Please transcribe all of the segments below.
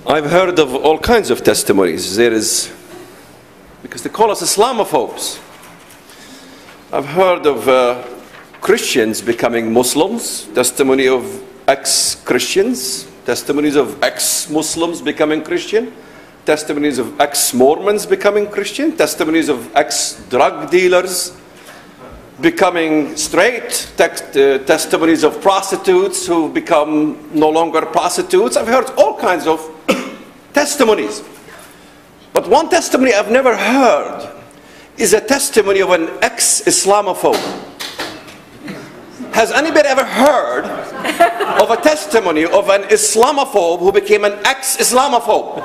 I've heard of all kinds of testimonies. There is, because they call us Islamophobes. I've heard of Christians becoming Muslims, testimony of ex-Christians, testimonies of ex-Muslims becoming Christian, testimonies of ex-Mormons becoming Christian, testimonies of ex-drug dealers becoming straight, testimonies of prostitutes who become no longer prostitutes. I've heard all kinds of testimonies. But one testimony I've never heard is a testimony of an ex-Islamophobe. Has anybody ever heard of a testimony of an Islamophobe who became an ex-Islamophobe?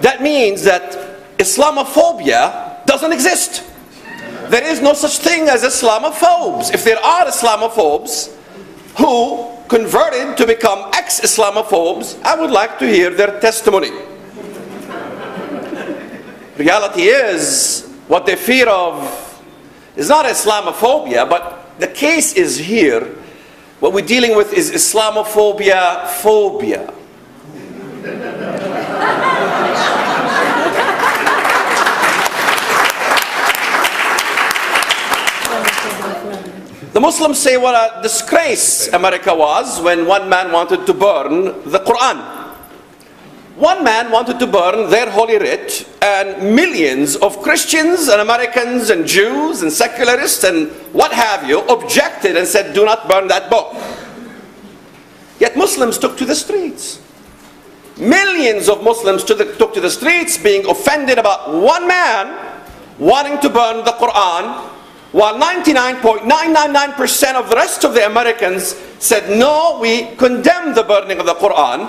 That means that Islamophobia doesn't exist. There is no such thing as Islamophobes. If there are Islamophobes who converted to become ex-Islamophobes, I would like to hear their testimony. Reality is, what they fear of is not Islamophobia, but the case is here. What we're dealing with is Islamophobia phobia. The Muslims say what a disgrace America was when one man wanted to burn the Quran. One man wanted to burn their holy writ, and millions of Christians and Americans and Jews and secularists and what have you objected and said, do not burn that book. Yet Muslims took to the streets. Millions of Muslims took to the streets being offended about one man wanting to burn the Quran, while 99.999% of the rest of the Americans said, no, we condemn the burning of the Quran.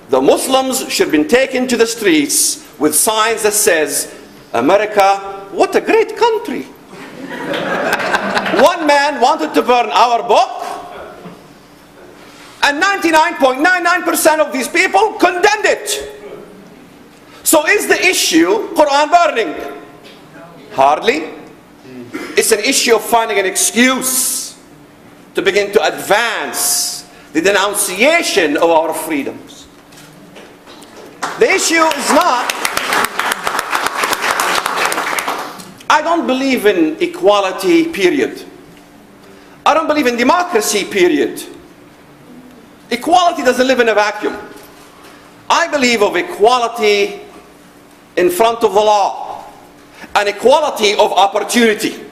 The Muslims should have been taken to the streets with signs that says, America, what a great country. One man wanted to burn our book, and 99.99% of these people condemned it. So is the issue Quran burning? Hardly. It's an issue of finding an excuse to begin to advance the denunciation of our freedoms. The issue is not, I don't believe in equality, period. I don't believe in democracy, period. Equality doesn't live in a vacuum. I believe of equality in front of the law, and equality of opportunity.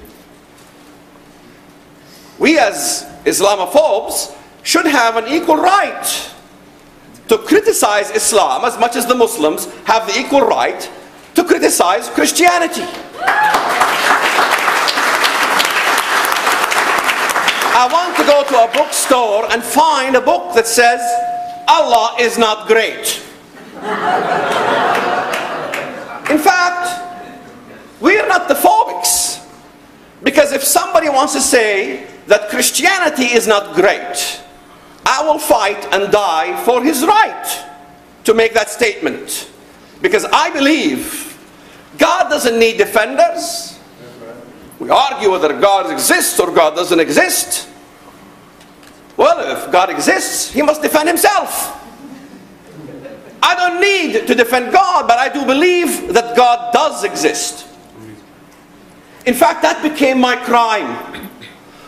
We as Islamophobes should have an equal right to criticize Islam as much as the Muslims have the equal right to criticize Christianity. I want to go to a bookstore and find a book that says Allah is not great. In fact, we are not the phobics, because if somebody wants to say that Christianity is not great, I will fight and die for his right to make that statement. Because I believe God doesn't need defenders. We argue whether God exists or God doesn't exist. Well, if God exists, he must defend himself. I don't need to defend God, but I do believe that God does exist. In fact, that became my crime.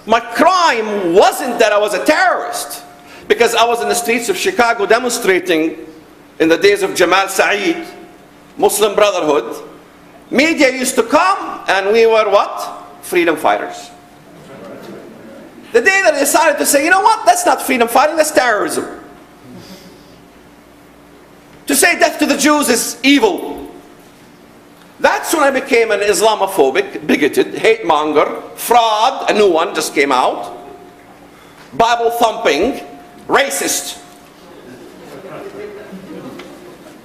My crime wasn't that I was a terrorist, because I was in the streets of Chicago demonstrating in the days of Jamal Saeed, Muslim Brotherhood. Media used to come and we were what? Freedom fighters. The day that I decided to say, you know what, that's not freedom fighting, that's terrorism. To say death to the Jews is evil. That's when I became an Islamophobic, bigoted, hate monger, fraud, a new one just came out, Bible thumping, racist.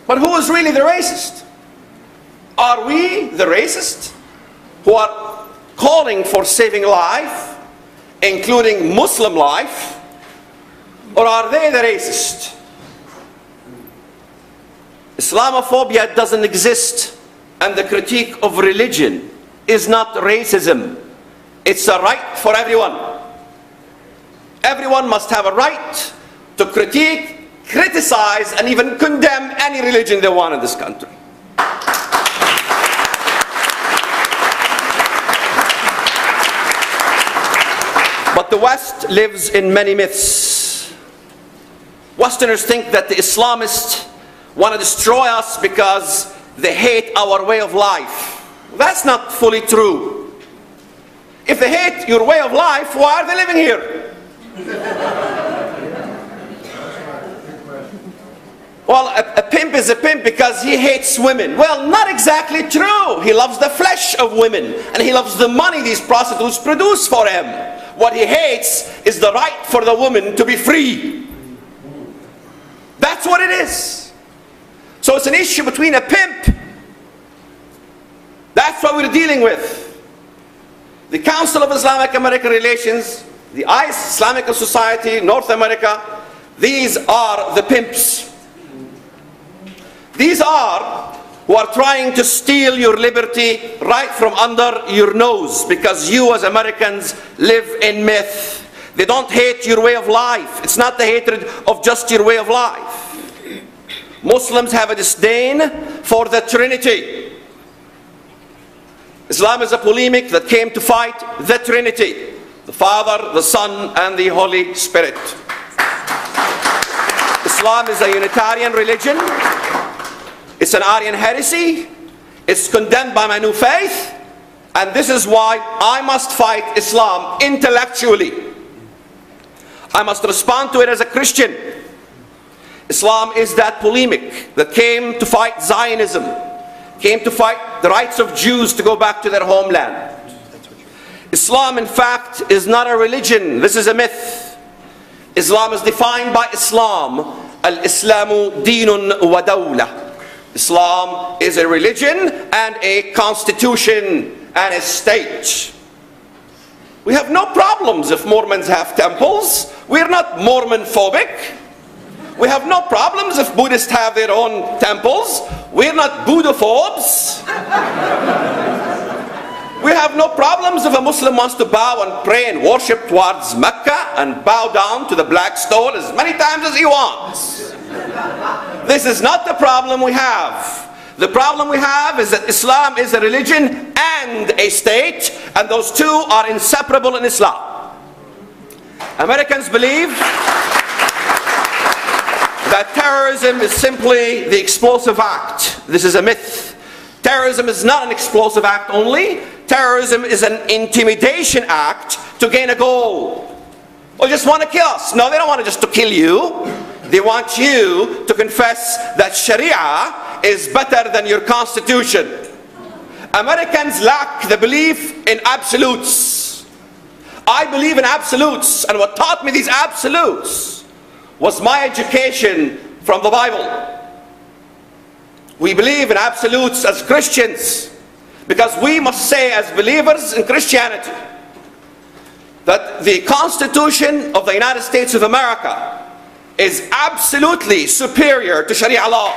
But who is really the racist? Are we the racist who are calling for saving life, including Muslim life, or are they the racist? Islamophobia doesn't exist, and the critique of religion is not racism. It's a right for everyone. Everyone must have a right to critique criticize and even condemn any religion they want in this country. But the West lives in many myths. Westerners think that the Islamists want to destroy us because they hate our way of life. That's not fully true. If they hate your way of life, why are they living here? Well, a pimp is a pimp because he hates women. Well, not exactly true. He loves the flesh of women, and he loves the money these prostitutes produce for him. What he hates is the right for the woman to be free. That's what it is. So it's an issue between a pimp. That's what we're dealing with. The Council of Islamic American Relations, the ICE, Islamic Society, North America, these are the pimps. These are who are trying to steal your liberty right from under your nose, because you as Americans live in myth. They don't hate your way of life. It's not the hatred of just your way of life. Muslims have a disdain for the Trinity. Islam is a polemic that came to fight the Trinity, the Father, the Son, and the Holy Spirit. Islam is a Unitarian religion. It's an Aryan heresy. It's condemned by my new faith. And this is why I must fight Islam intellectually. I must respond to it as a Christian. Islam is that polemic that came to fight Zionism, came to fight the rights of Jews to go back to their homeland. Islam, in fact, is not a religion. This is a myth. Islam is defined by Islam. Al-Islamu dinun wa dawla. Islam is a religion and a constitution and a state. We have no problems if Mormons have temples. We're not Mormon phobic. We have no problems if Buddhists have their own temples. We're not Buddhaphobes. We have no problems if a Muslim wants to bow and pray and worship towards Mecca and bow down to the black stone as many times as he wants. This is not the problem we have. The problem we have is that Islam is a religion and a state, and those two are inseparable in Islam. Americans believe that terrorism is simply the explosive act. This is a myth. Terrorism is not an explosive act only. Terrorism is an intimidation act to gain a goal. Or just want to kill us. No, they don't want just to kill you. They want you to confess that Sharia is better than your constitution. Americans lack the belief in absolutes. I believe in absolutes, and what taught me these absolutes was my education from the Bible. We believe in absolutes as Christians because we must say as believers in Christianity that the Constitution of the United States of America is absolutely superior to Sharia law.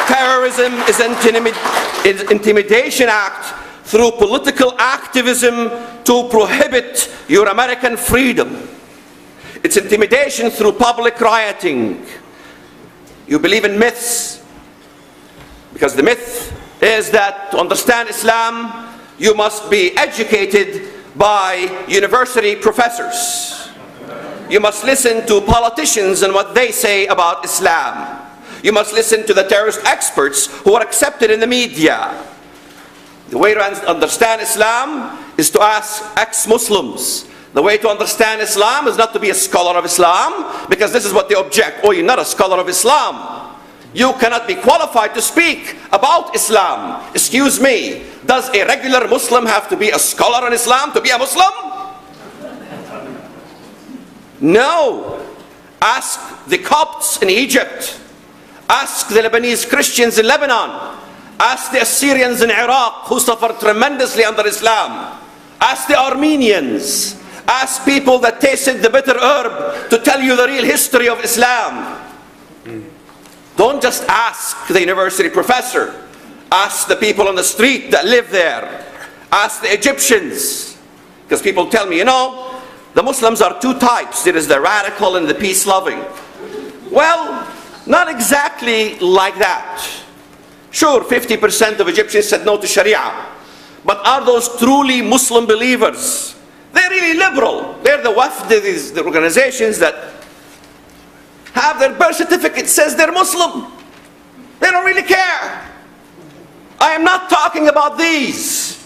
Terrorism is an intimidation act through political activism to prohibit your American freedom. It's intimidation through public rioting. You believe in myths, because the myth is that to understand Islam, you must be educated by university professors. You must listen to politicians and what they say about Islam. You must listen to the terrorist experts who are accepted in the media. The way to understand Islam is to ask ex-Muslims. The way to understand Islam is not to be a scholar of Islam, because this is what they object. Oh, you're not a scholar of Islam. You cannot be qualified to speak about Islam. Excuse me, does a regular Muslim have to be a scholar on Islam to be a Muslim? No. Ask the Copts in Egypt. Ask the Lebanese Christians in Lebanon. Ask the Assyrians in Iraq, who suffered tremendously under Islam. Ask the Armenians. Ask people that tasted the bitter herb to tell you the real history of Islam. Don't just ask the university professor. Ask the people on the street that live there. Ask the Egyptians. Because people tell me, you know, the Muslims are two types. There is the radical and the peace-loving. Well, not exactly like that. Sure, 50% of Egyptians said no to Sharia. But are those truly Muslim believers? They're really liberal. They're the Wafd, the organizations that have their birth certificate says they're Muslim. They don't really care. I am not talking about these.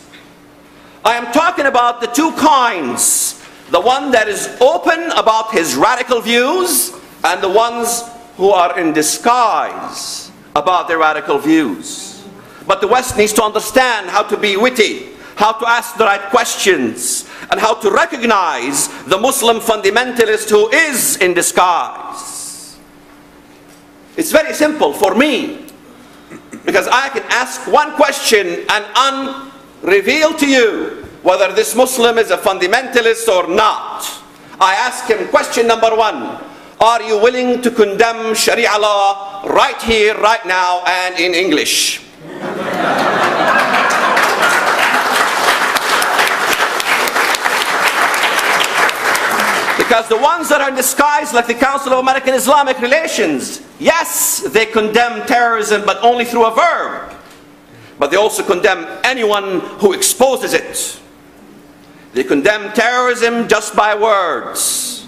I am talking about the two kinds. The one that is open about his radical views, and the ones who are in disguise about their radical views. But the West needs to understand how to be witty, how to ask the right questions, and how to recognize the Muslim fundamentalist who is in disguise. It's very simple for me, because I can ask one question and unreveal to you whether this Muslim is a fundamentalist or not. I ask him question number one: are you willing to condemn Sharia law right here, right now, and in English? Because the ones that are in disguise, like the Council of American Islamic Relations, yes, they condemn terrorism, but only through a verb. But they also condemn anyone who exposes it. They condemn terrorism just by words.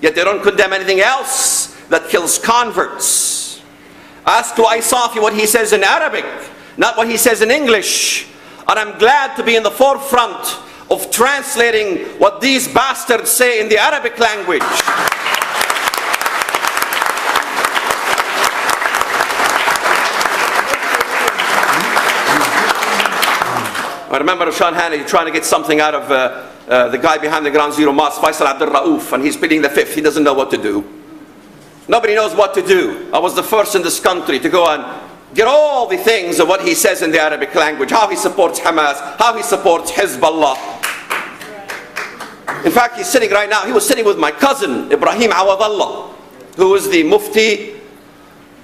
Yet they don't condemn anything else that kills converts. Ask to Isalmophobia what he says in Arabic, not what he says in English. And I'm glad to be in the forefront of translating what these bastards say in the Arabic language. I remember Sean Hannity trying to get something out of the guy behind the Ground Zero Mosque, Faisal Abdul Rauf, and he's pleading the fifth. He doesn't know what to do. Nobody knows what to do. I was the first in this country to go and get all the things of what he says in the Arabic language, how he supports Hamas, how he supports Hezbollah. In fact, he's sitting right now, he was sitting with my cousin, Ibrahim Awadallah, who is the Mufti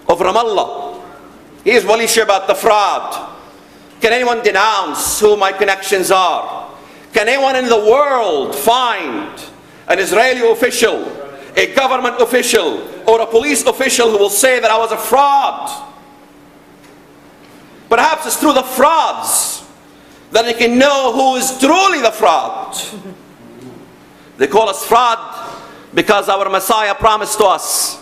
of Ramallah. He is Walid Shoebat the fraud. Can anyone denounce who my connections are? Can anyone in the world find an Israeli official, a government official, or a police official who will say that I was a fraud? Perhaps it's through the frauds that they can know who is truly the fraud. They call us fraud because our Messiah promised to us.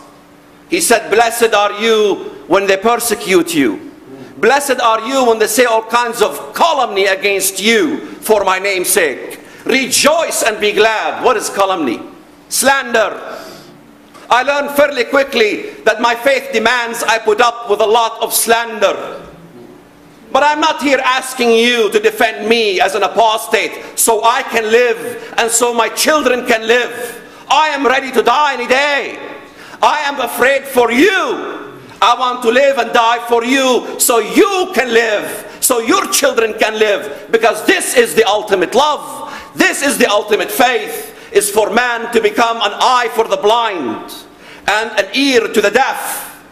He said, blessed are you when they persecute you. Blessed are you when they say all kinds of calumny against you for my name's sake. Rejoice and be glad. What is calumny? Slander. I learned fairly quickly that my faith demands I put up with a lot of slander. But I'm not here asking you to defend me as an apostate so I can live and so my children can live. I am ready to die any day. I am afraid for you. I want to live and die for you so you can live, so your children can live, because this is the ultimate love. This is the ultimate faith, is for man to become an eye for the blind and an ear to the deaf,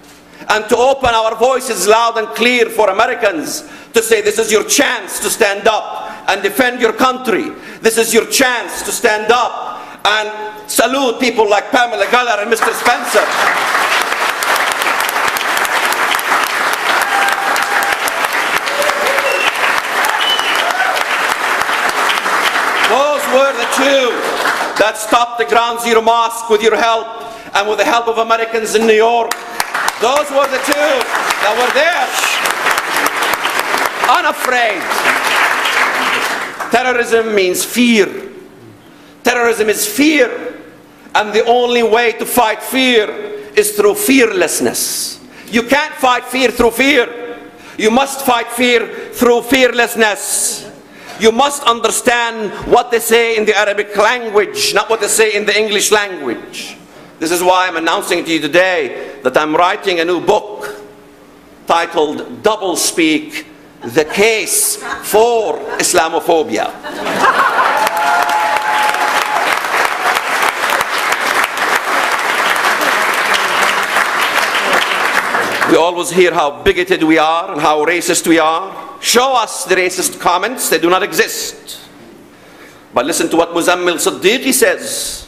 and to open our voices loud and clear for Americans to say this is your chance to stand up and defend your country. This is your chance to stand up and salute people like Pamela Geller and Mr. Spencer. Those were the two that stopped the Ground Zero Mosque with your help and with the help of Americans in New York. Those were the two that were there, unafraid. Terrorism means fear. Terrorism is fear. And the only way to fight fear is through fearlessness. You can't fight fear through fear. You must fight fear through fearlessness. You must understand what they say in the Arabic language, not what they say in the English language. This is why I'm announcing to you today that I'm writing a new book titled Double Speak, The Case for Islamophobia. We always hear how bigoted we are and how racist we are. Show us the racist comments. They do not exist. But listen to what Muzammil Siddiqui says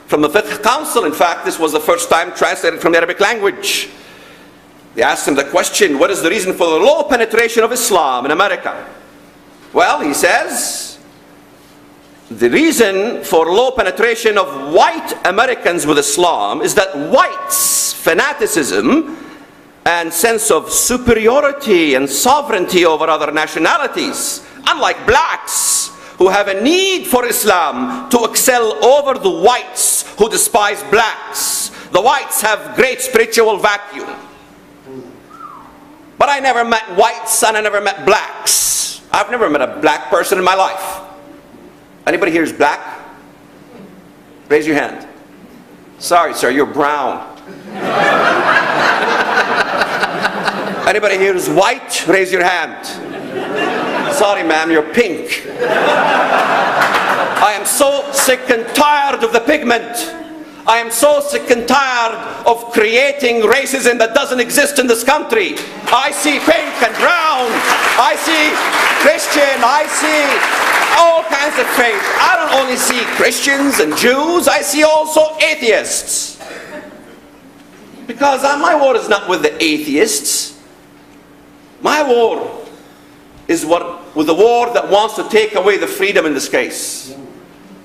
from the Fiqh Council. In fact, this was the first time translated from the Arabic language. They asked him the question, what is the reason for the low penetration of Islam in America? Well, he says, the reason for low penetration of white Americans with Islam is that whites' fanaticism and sense of superiority and sovereignty over other nationalities, unlike blacks who have a need for Islam to excel over the whites who despise blacks. The whites have great spiritual vacuum. But I never met whites and I never met blacks. I've never met a black person in my life. Anybody here is black? Raise your hand. Sorry, sir, you're brown. Anybody here is white? Raise your hand. Sorry, ma'am, you're pink. I am so sick and tired of the pigment. I am so sick and tired of creating racism that doesn't exist in this country. I see pink and brown. I see Christian. I see all kinds of faith. I don't only see Christians and Jews. I see also atheists. Because my war is not with the atheists. My war is with the war that wants to take away the freedom in this case.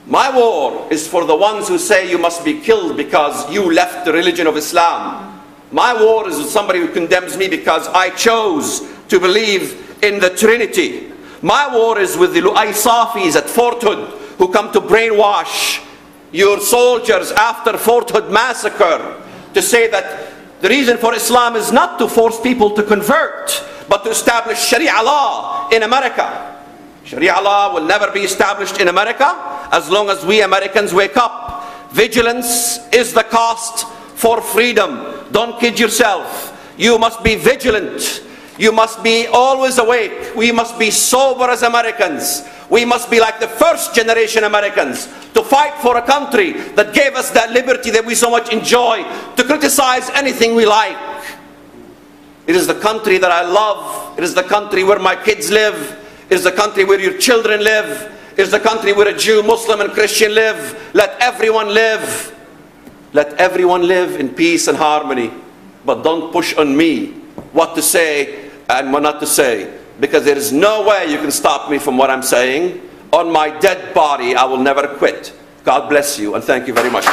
My war is for the ones who say you must be killed because you left the religion of Islam. My war is with somebody who condemns me because I chose to believe in the Trinity. My war is with the Lu'ay Safis at Fort Hood who come to brainwash your soldiers after Fort Hood massacre to say that the reason for Islam is not to force people to convert, but to establish Sharia law in America. Sharia law will never be established in America as long as we Americans wake up. Vigilance is the cost for freedom. Don't kid yourself. You must be vigilant. You must be always awake. We must be sober as Americans. We must be like the first generation Americans to fight for a country that gave us that liberty that we so much enjoy, to criticize anything we like. It is the country that I love. It is the country where my kids live. It is the country where your children live. It is the country where a Jew, Muslim and Christian live. Let everyone live. Let everyone live in peace and harmony. But don't push on me what to say and what not to say. Because there is no way you can stop me from what I'm saying. On my dead body, I will never quit. God bless you and thank you very much.